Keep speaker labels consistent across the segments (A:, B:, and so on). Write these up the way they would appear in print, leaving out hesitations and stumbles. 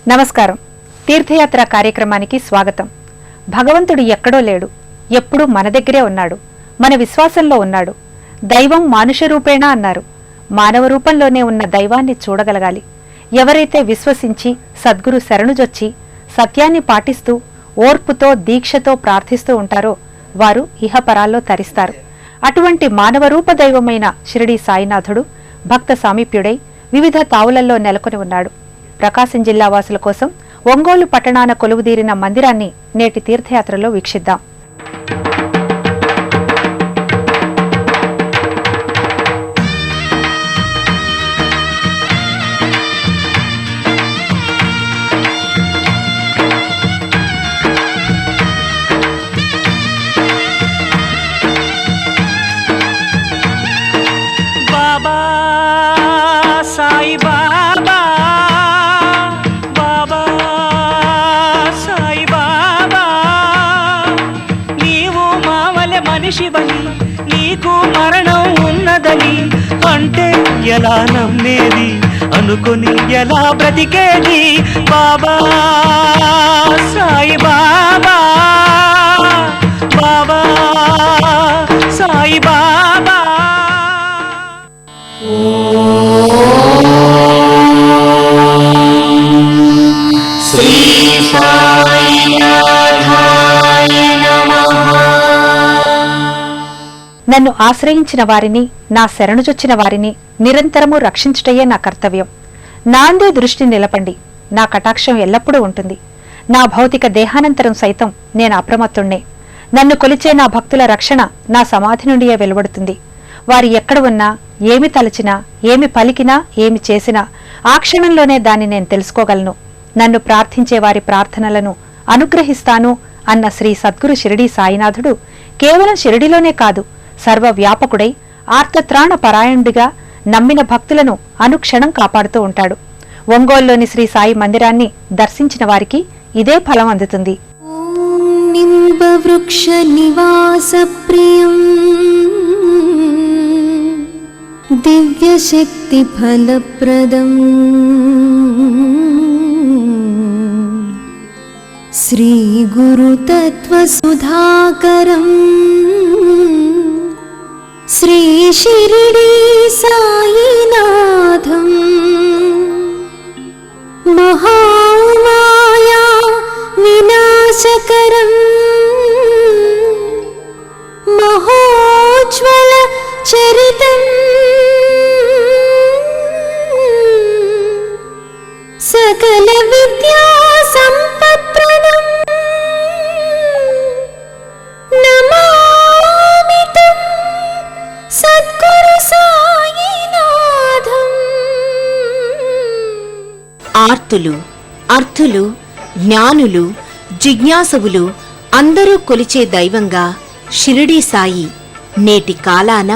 A: నమస్కారం. తీర్థయాత్ర కార్యక్రమానికి స్వాగతం. భగవంతుడు ఎక్కడో లేడు, ఎప్పుడూ మన దగ్గరే ఉన్నాడు, మన విశ్వాసంలో ఉన్నాడు. దైవం మానుష రూపేణ అన్నారు. మానవ రూపంలోనే ఉన్న దైవాన్ని చూడగలగాలి. ఎవరైతే విశ్వసించి సద్గురు శరణుజొచ్చి సత్యాన్ని పాటిస్తూ ఓర్పుతో దీక్షతో ప్రార్థిస్తూ ఉంటారో వారు ఇహపరాల్లో తరిస్తారు. అటువంటి మానవ రూప దైవమైన షిరిడీ సాయినాథుడు భక్త సామీప్యుడై వివిధ తావులలో నెలకొని ఉన్నాడు. ప్రకాశం జిల్లా వాసుల కోసం ఒంగోలు పట్టణాన కొలువుదీరిన మందిరాన్ని నేటి తీర్థయాత్రలో వీక్షిద్దాం.
B: శివని నీకు మరణం ఉన్నదని అంటే ఎలా నమ్మేది, అనుకొని ఎలా బ్రతికేది? బాబా సాయి బాబా, బాబా సాయి బాబా. శ్రీ
A: నన్ను ఆశ్రయించిన వారిని, నా శరణుజొచ్చిన వారిని నిరంతరము రక్షించుటయే నా కర్తవ్యం. నా అందే దృష్టి నిలపండి, నా కటాక్షం ఎల్లప్పుడూ ఉంటుంది. నా భౌతిక దేహానంతరం సైతం నేను అప్రమత్తుణ్ణే. నన్ను కొలిచే నా భక్తుల రక్షణ నా సమాధి నుండియే వెలువడుతుంది. వారు ఎక్కడ ఉన్నా, ఏమి తలచినా, ఏమి పలికినా, ఏమి చేసినా ఆ క్షణంలోనే దాన్ని నేను తెలుసుకోగలను. నన్ను ప్రార్థించే వారి ప్రార్థనలను అనుగ్రహిస్తాను అన్న శ్రీ సద్గురు షిరిడీ సాయినాథుడు కేవలం షిరిడిలోనే కాదు, సర్వవ్యాపకుడై ఆర్తత్రాణ పరాయణుడిగా నమ్మిన భక్తులను అనుక్షణం కాపాడుతూ ఉంటాడు. ఒంగోలులోని శ్రీ సాయి మందిరాన్ని దర్శించిన వారికి ఇదే ఫలం అందుతుంది.
C: నింబవృక్ష నివాస ప్రియం దివ్యశక్తి ఫలప్రదం శ్రీ గురు తత్వ సుధాకరం శ్రీ షిరిడీ సాయినాథం మహామాయా వినాశకరం మహోజ్వల చరితం సకల విద్యా సంపత్ప్రదం నమామితం సద్గురు సాయినాథం.
D: ఆర్తులు, అర్థులు, జ్ఞానులు, జిజ్ఞాసువులు అందరూ కొలిచే దైవంగా షిరిడీ సాయి నేటి కాలాన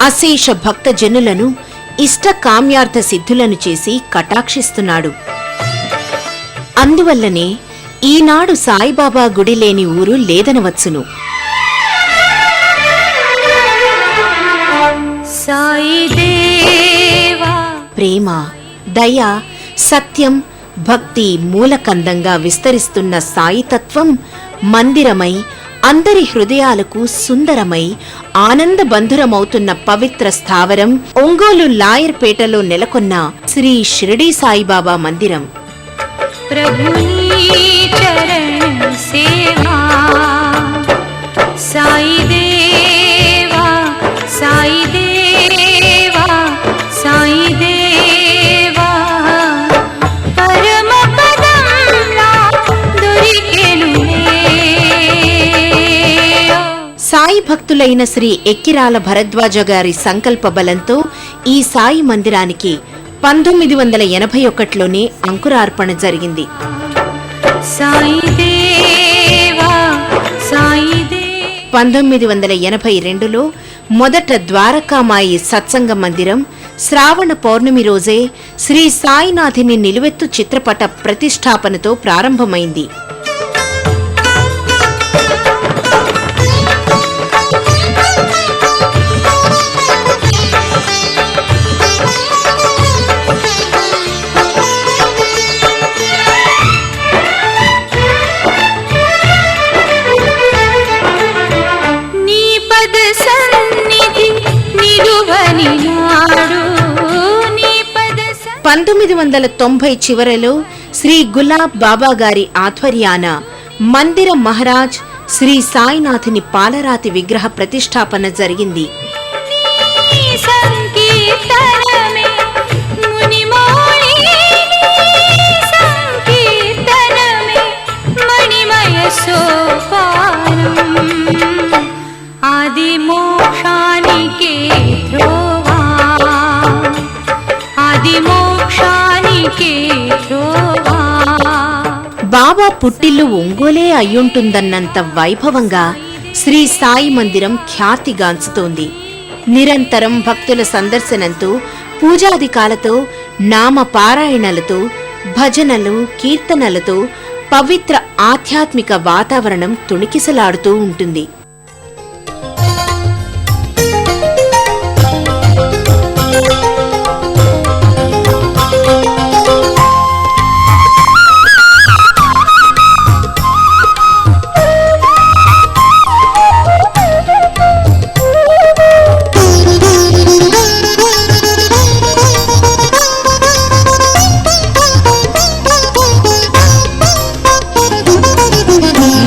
D: అశేష భక్తజనులను ఇష్టకామ్యార్థ సిద్ధులను చేసి కటాక్షిస్తున్నాడు. అందువల్లనే ఈనాడు సాయిబాబా గుడి లేని ఊరు లేదనవచ్చును. ప్రేమ, దయ, సత్యం, భక్తి మూలకందంగా విస్తరిస్తున్న సాయితత్వం మందిరమై అందరి హృదయాలకు సుందరమై ఆనందబంధురమవుతున్న పవిత్ర స్థావరం ఒంగోలు లాయర్పేటలో నెలకొన్న శ్రీ షిరిడీ సాయిబాబా మందిరం. సాయి భక్తులైన శ్రీ ఎక్కిరాల భరద్వాజ గారి సంకల్ప బలంతో ఈ సాయి మందిరానికి 1981లోనే అంకురార్పణ జరిగింది. 1982లో మొదట ద్వారకామాయి సత్సంగ మందిరం శ్రావణ పౌర్ణమి రోజే శ్రీ సాయినాథుని నిలువెత్తు చిత్రపట ప్రతిష్టాపనతో ప్రారంభమైంది. 1990 చివరలో శ్రీ గులాబ్ బాబా గారి ఆధ్వర్యాన మందిర మహారాజ్ శ్రీ సాయినాథుని పాలరాతి విగ్రహ ప్రతిష్టాపన జరిగింది.
C: సంకీర్తనమే మునిమౌళి సంకీర్తనమే మణిమయ సోపానం ఆది మోక్షానికే ధ్రువా ఆది మోక్షానికే ధ్రువా.
D: బాబా పుట్టిల్లు ఒంగోలే అయ్యుంటుందన్నంత వైభవంగా శ్రీ సాయి మందిరం ఖ్యాతిగాంచుతోంది. నిరంతరం భక్తుల సందర్శనంతో, పూజాధికాలతో, నామ పారాయణలతో, భజనలు, కీర్తనలతో పవిత్ర ఆధ్యాత్మిక వాతావరణం తుణికిసలాడుతూ ఉంటుంది.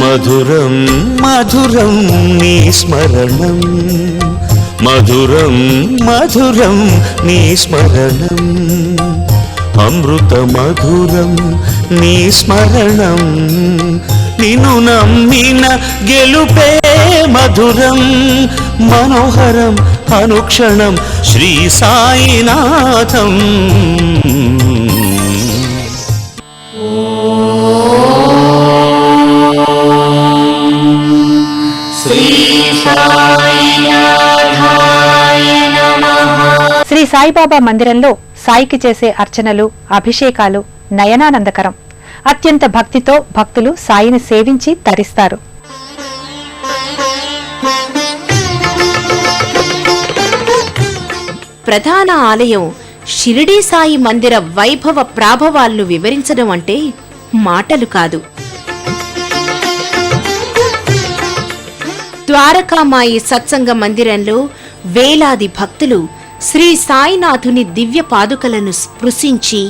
B: మధురం మధురం నీ స్మరణం మధురం మధురం నీ స్మరణం అమృత మధురం నీ స్మరణం నిన్ను నమ్మిన గెలుపే మధురం మనోహరం అనుక్షణం శ్రీ సాయినాథం.
A: శ్రీ సాయిబాబా మందిరంలో సాయికి చేసే అర్చనలు, అభిషేకాలు నయనానందకరం. అత్యంత భక్తితో భక్తులు సాయిని సేవించి తరిస్తారు.
D: ప్రధాన ఆలయం షిరిడీ సాయి మందిర వైభవ ప్రాభవాలను వివరించడం అంటే మాటలు కాదు. ద్వారకామాయి సత్సంగ మందిరంలో వేలాది భక్తులు శ్రీ సాయినాథుని దివ్య పాదుకలను స్పృశించి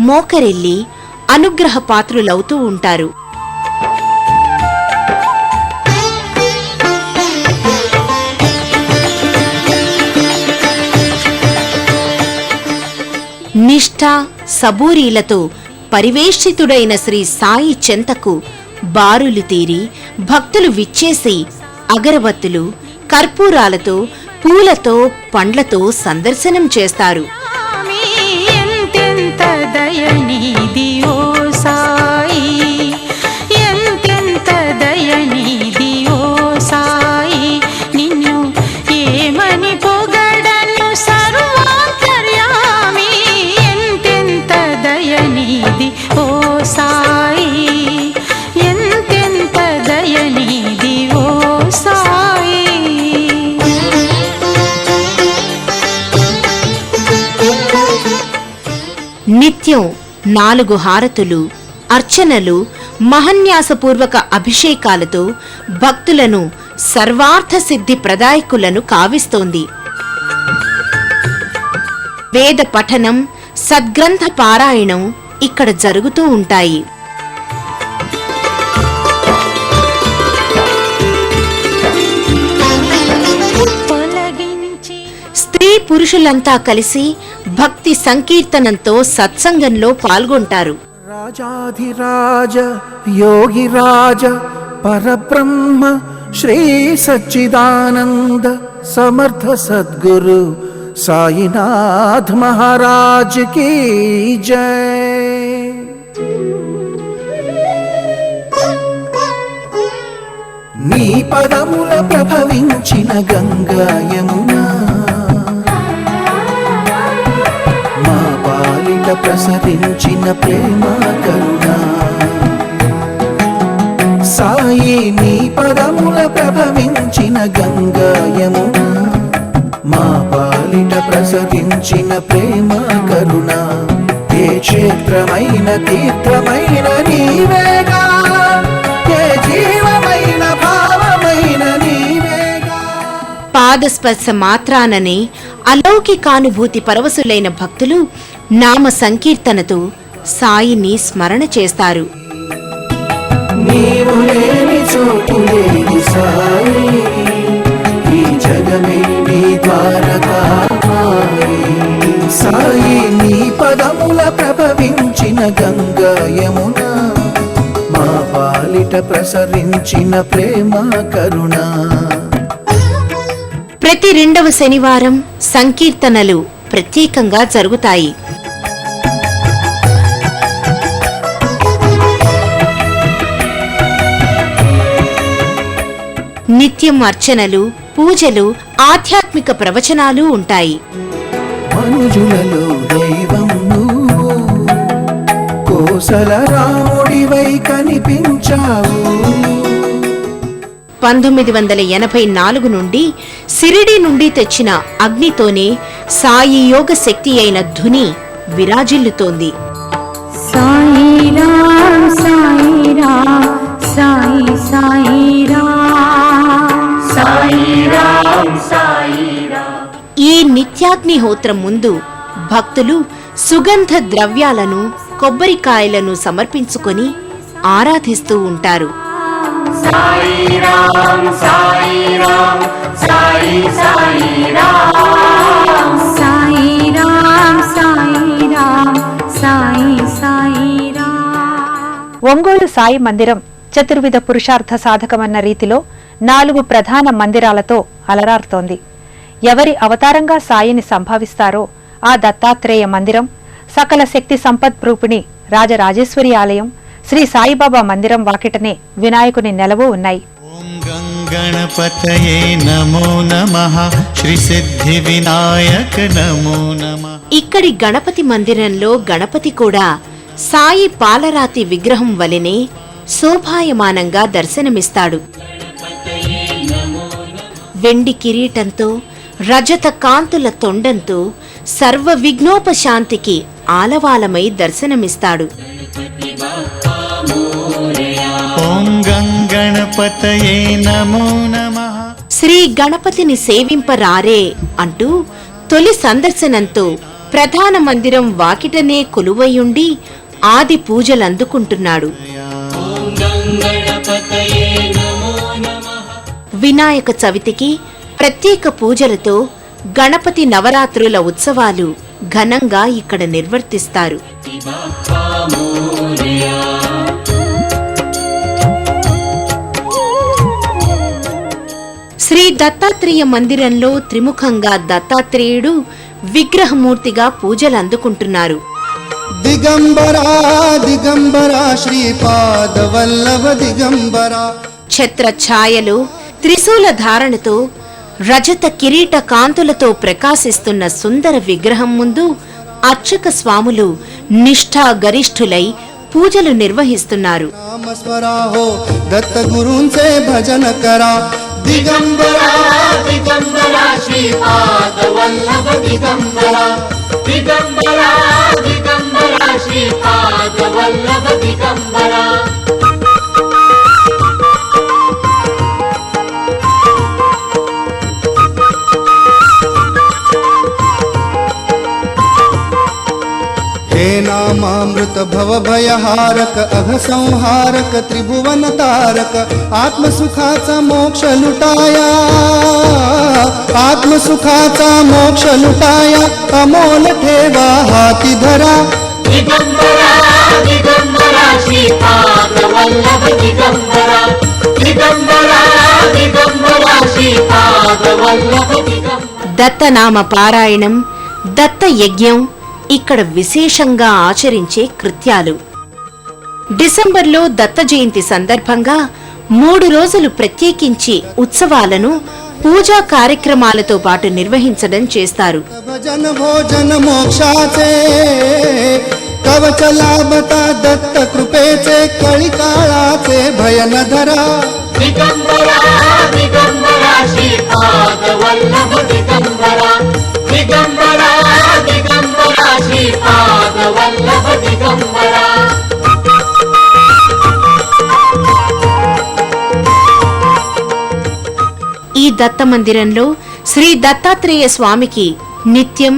D: మోకరెల్లి అనుగ్రహ పాత్రులవుతూ ఉంటారు. నిష్ఠ సబూరీలతో పరివేష్టితుడైన శ్రీ సాయి చెంతకు బారులు తీరి భక్తులు విచ్చేసి అగరబత్తులు, కర్పూరాలతో, పూలతో, పండ్లతో సందర్శనం చేస్తారు.
C: ఎంతెంత దయనీది ఓ సాయి ఎంతెంత దయనీది ఓ సాయి నిన్ను ఏమని పొగడను సర్వాంతర్యామి ఎంతెంత దయనీది ఓ సాయి ఎంతెంత దయనీది ఓ సాయి.
D: నిత్యం 4 హారతులు, అర్చనలు, మహన్యాసపూర్వక అభిషేకాలతో భక్తులను సర్వార్థ సిద్ధి ప్రదాయకులను కావిస్తోంది. వేద పఠనం, సద్గ్రంథ పారాయణం ఇక్కడ జరుగుతూ ఉంటాయి. స్త్రీ పురుషులంతా కలిసి భక్తి సంకీర్తనంతో సత్సంగంలో పాల్గొంటారు.
E: రాజాధిరాజ యోగిరాజ పరబ్రహ్మ శ్రీ సచ్చిదానంద సమర్థ సద్గురు సాయినాథ్ మహారాజ్ కీ జై. నీ పదముల ప్రభవించిన గంగా యమునా మా పాలిట ప్రసరించిన ప్రేమ కరుణా సాయి. నీ పదముల ప్రభవించిన గంగా యమునా మా పాలిట ప్రసరించిన ప్రేమ కరుణా. ఏ క్షేత్రమైన తీర్థమైన నీవేగా ఏ జీవమైన భావమైన నీవేగా.
D: పాదస్పర్శ మాత్రాననే అలౌకికానుభూతి పరవశులైన భక్తులు నామ సంకీర్తనతో సాయిని స్మరణ చేస్తారు.
E: నీవు లేని చోటు లేని సాయి, ఈ జగమే నీ ద్వారకామాయి. సాయి నీ పదముల ప్రభవించిన గంగా యమున, మా పాలిట ప్రసరించిన ప్రేమ కరుణ.
D: ప్రతి 2వ శనివారం సంకీర్తనలు ప్రత్యేకంగా జరుగుతాయి. నిత్యం అర్చనలు, పూజలు, ఆధ్యాత్మిక ప్రవచనాలు ఉంటాయి.
E: మనుజులలో దైవం నువ్వు, కోసల రాముడివై కనిపించావు.
D: 1984 నుండి సిరిడి నుండి తెచ్చిన అగ్నితోనే సాయి యోగ శక్తి అయిన ధుని విరాజిల్లుతోంది.
C: సాయి రామ్ సాయి రామ్ సాయి సాయి రామ్ సాయి రామ్ సాయి రామ్.
D: ఈ నిత్యాగ్నిహోత్రం ముందు భక్తులు సుగంధ ద్రవ్యాలను, కొబ్బరికాయలను సమర్పించుకొని ఆరాధిస్తూ ఉంటారు.
C: సాయి రామ్ సాయి రామ్ సాయి సాయి రామ్ సాయి రామ్ సాయి రామ్ సాయి సాయి రామ్.
A: ఒంగోలు సాయి మందిరం చతుర్విధ పురుషార్థ సాధకమన్న రీతిలో 4 ప్రధాన మందిరాలతో అలరారుతోంది. ఎవరి అవతారంగా సాయిని సంభావిస్తారో ఆ దత్తాత్రేయ మందిరం, సకల శక్తి సంపద్రూపిణి రాజరాజేశ్వరి ఆలయం, శ్రీ సాయిబాబా మందిరం వాకిటనే వినాయకుని నెలవు ఉన్నాయి.
F: ఓం గంగణపతయే నమో నమః, శ్రీ సిద్ధి వినాయక నమో నమః.
D: ఇక్కడి గణపతి మందిరంలో గణపతి కూడా సాయి పాలరాతి విగ్రహం వలెనే శోభాయమానంగా దర్శనమిస్తాడు. వెండి కిరీటంతో, రజత కాంతుల తొండంతో సర్వ విఘ్నోపశాంతికి ఆలవాలమై దర్శనమిస్తాడు.
F: ఓం గంగణపతయే నమో నమః.
D: శ్రీ గణపతిని సేవింపరారే అంటూ తొలి సందర్శనంతో ప్రధాన మందిరం వాకిటనే కొలువయుండి ఆది పూజలందుకుంటున్నాడు. వినాయక చవితికి ప్రత్యేక పూజలతో గణపతి నవరాత్రుల ఉత్సవాలు ఘనంగా ఇక్కడ నిర్వర్తిస్తారు. శ్రీ దత్తాత్రేయ మందిరంలో త్రిముఖంగా దత్తాత్రేయుడు విగ్రహమూర్తిగా పూజలందుకుంటున్నారు.
G: దిగంబరా దిగంబరా శ్రీపాద వల్లభ దిగంబరా.
D: ఛత్ర ఛాయలు, త్రిశూల ధారణతో, రజత కిరీట కాంతులతో ప్రకాశిస్తున్న సుందర విగ్రహం ముందు అర్చక స్వాములు నిష్ఠా గరిష్ఠులై పూజలు నిర్వహిస్తున్నారు.
G: నామస్మరా హో దత్త గురుంసే భజన కరా. దిగంబరా దిగంబరా శ్రీపాద వల్లభ దిగంబరా. దిగంబరా దిగంబరా శ్రీపాద వల్లభ దిగంబరా. नामामृत भव भयहारक अघ संहारक त्रिभुवन तारक. आत्मसुखाचा मोक्ष लुटाया, आत्मसुखाचा मोक्ष लुटाया, अमोल ठेवा हाती धरा. दिगंबरा दिगंबरा श्रीपाद वल्लभ दिगंबरा. दिगंबरा दिगंबरा श्रीपाद वल्लभ दिगंबरा.
D: దత్తనామ పారాయణం, దత్త యజ్ఞం ఇక్కడ విశేషంగా ఆచరించే కృత్యాలు. డిసెంబర్లో దత్త జయంతి సందర్భంగా 3 రోజులు ప్రత్యేకించి ఉత్సవాలను పూజా కార్యక్రమాలతో పాటు నిర్వహించడం చేస్తారు.
G: भजन भोजन मोक्षाचे कवच लाभता दत्त कृपेचे. कळी काळाचे भय न धरा. दिगंबरा दिगंबरा श्रीपाद वल्लभ दिगंबरा. दिगंबरा दिगंबरा श्रीपाद वल्लभ दिगंबरा. ఈ దత్త మందిరంలో శ్రీ దత్తాత్రేయ స్వామికి
D: నిత్యం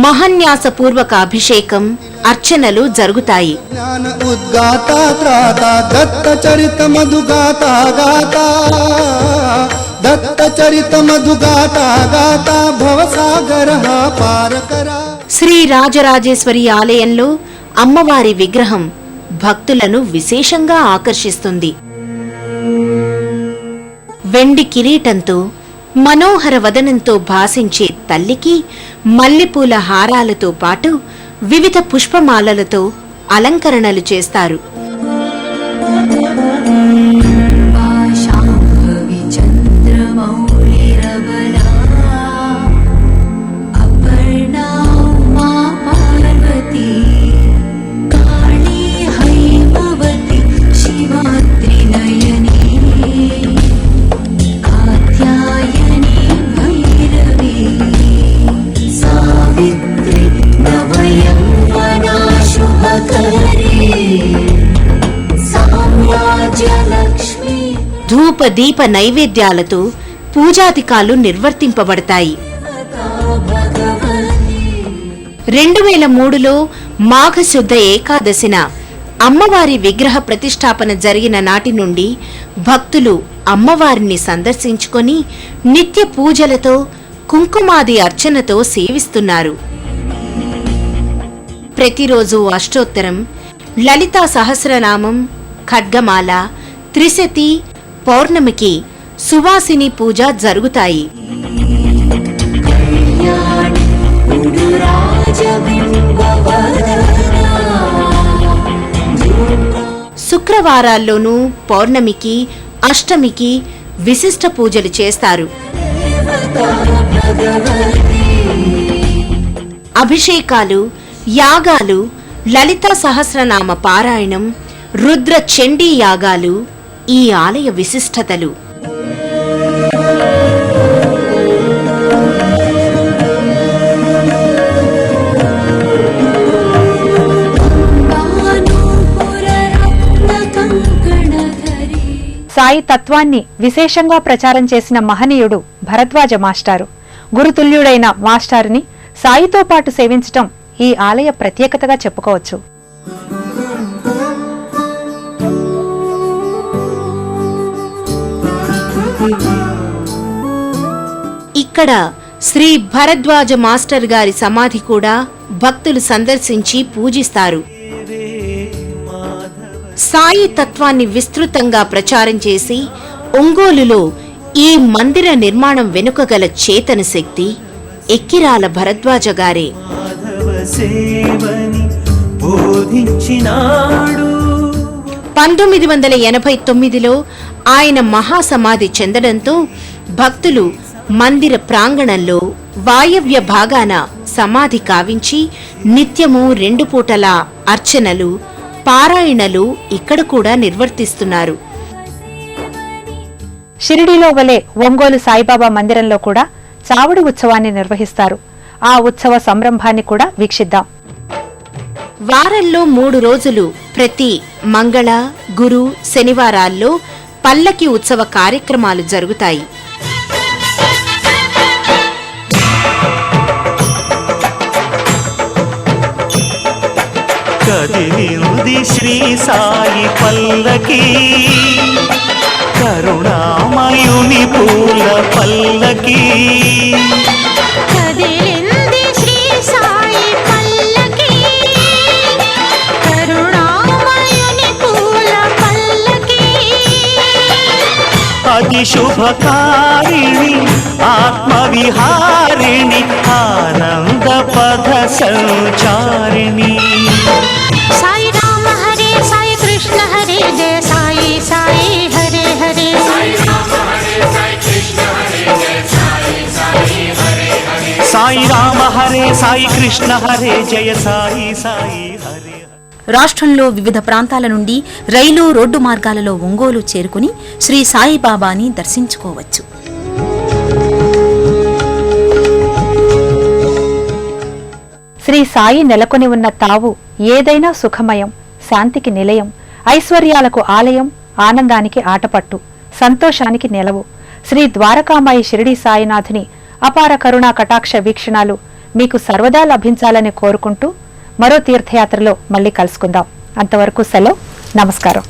D: మహన్యాసపూర్వక అభిషేకం, అర్చనలు జరుగుతాయి.
G: జ్ఞాన ఉద్గాత త్రాత దత్త చరిత మధుగాత గాత దత్త చరిత మధుగాత గాత భవసాగర పారకర.
D: శ్రీ రాజరాజేశ్వరి ఆలయంలో అమ్మవారి విగ్రహం భక్తులను విశేషంగా ఆకర్షిస్తుంది. వెండి కిరీటంతో మనోహర వదనంతో భాసించే తల్లికి మల్లెపూల హారాలతో పాటు వివిధ పుష్పమాలలతో అలంకరణలు చేస్తారు.
C: शाम्भवी चन्द्रमौलिरबला अपर्णा उमा पार्वती काली हैमवती शिवा त्रिनयनी कात्यायनी भैरवी सावित्री नवयौवना शुभकरी साम्राज्यलक्ष्मी.
D: ధూప దీప నైవేద్యాలతో పూజాధికాలు నిర్వర్తింపబడతాయి. 2003లో మాఘశుద్ధ ఏకాదశిన అమ్మవారి విగ్రహ ప్రతిష్టాపన జరిగిన నాటి నుండి భక్తులు అమ్మవారిని సందర్శించుకొని నిత్య పూజలతో కుంకుమాది అర్చనతో సేవిస్తున్నారు. ప్రతిరోజు అష్టోత్తరం, లలితా సహస్రనామం, ఖడ్గమాల, త్రిశతి, పౌర్ణమికి సువాసిని పూజ జరుగుతాయి. శుక్రవారాల్లోనూ పౌర్ణమికి, అష్టమికి విశిష్ట పూజలు చేస్తారు. అభిషేకాలు, యాగాలు, లలితా సహస్రనామ పారాయణం, రుద్ర చండీ యాగాలు ఈ ఆలయ విశిష్టతలు.
A: సాయి తత్వాన్ని విశేషంగా ప్రచారం చేసిన మహనీయుడు భరద్వాజ మాస్టారు. గురుతుల్యుడైన మాస్టారుని సాయితో పాటు సేవించటం ఈ ఆలయ ప్రత్యేకతగా చెప్పుకోవచ్చు.
D: ఇక్కడ శ్రీ భరద్వాజ మాస్టర్ గారి సమాధి కూడా భక్తులు సందర్శించి పూజిస్తారు. సాయి తత్వాన్ని విస్తృతంగా ప్రచారం చేసి ఒంగోలులో ఈ మందిర నిర్మాణం వెనుక గల చేతన శక్తి ఎక్కిరాల భరద్వాజ గారే. 1989లో ఆయన మహాసమాధి చెందడంతో భక్తులు మందిర ప్రాంగణంలో వాయవ్య భాగాన సమాధి కావించి నిత్యము 2 పూటల అర్చనలు, పారాయణలు ఇక్కడ కూడా నిర్వర్తిస్తున్నారు.
A: షిరిడీలో వలె ఒంగోలు సాయిబాబా మందిరంలో కూడా చావుడి ఉత్సవాన్ని నిర్వహిస్తారు. ఆ ఉత్సవ సంరంభాన్ని కూడా వీక్షిద్దాం.
D: వారంలో 3 రోజులు ప్రతి మంగళ, గురు, శనివారాల్లో పల్లకి ఉత్సవ కార్యక్రమాలు జరుగుతాయి.
B: కదిలింది శ్రీ సాయి పల్లకి, కరుణామయుని పూల పల్లకి.
C: కదిలింది శ్రీ సాయి పల్లకి, కరుణామయుని పూల పల్లకి.
B: అతి శుభకారిణి ఆత్మవిహారిణి ఆనంద పథ సంచారిణి.
C: సాయి రామ హరే సాయి కృష్ణ హరే జయ సాయి సాయి హరే హరే. సాయి రామ హరే సాయి కృష్ణ హరే జయ సాయి సాయి హరే హరే.
B: సాయి రామ హరే సాయి కృష్ణ హరే జయ సాయి సాయి హరే.
H: రాష్ట్రంలో వివిధ ప్రాంతాల నుండి రైలు, రోడ్డు మార్గాలలో ఒంగోలు చేరుకుని శ్రీ సాయిబాబాని దర్శించుకోవచ్చు.
A: శ్రీ సాయి నెలకొని ఉన్న తావు ఏదైనా సుఖమయం, శాంతికి నిలయం, ఐశ్వర్యాలకు ఆలయం, ఆనందానికి ఆటపట్టు, సంతోషానికి నెలవు. శ్రీ ద్వారకామాయి షిరిడీ సాయినాథుని అపార కరుణా కటాక్ష వీక్షణాలు మీకు సర్వదా లభించాలని కోరుకుంటూ మరో తీర్థయాత్రలో మళ్ళీ కలుసుకుందాం. అంతవరకు సెలవు. నమస్కారం.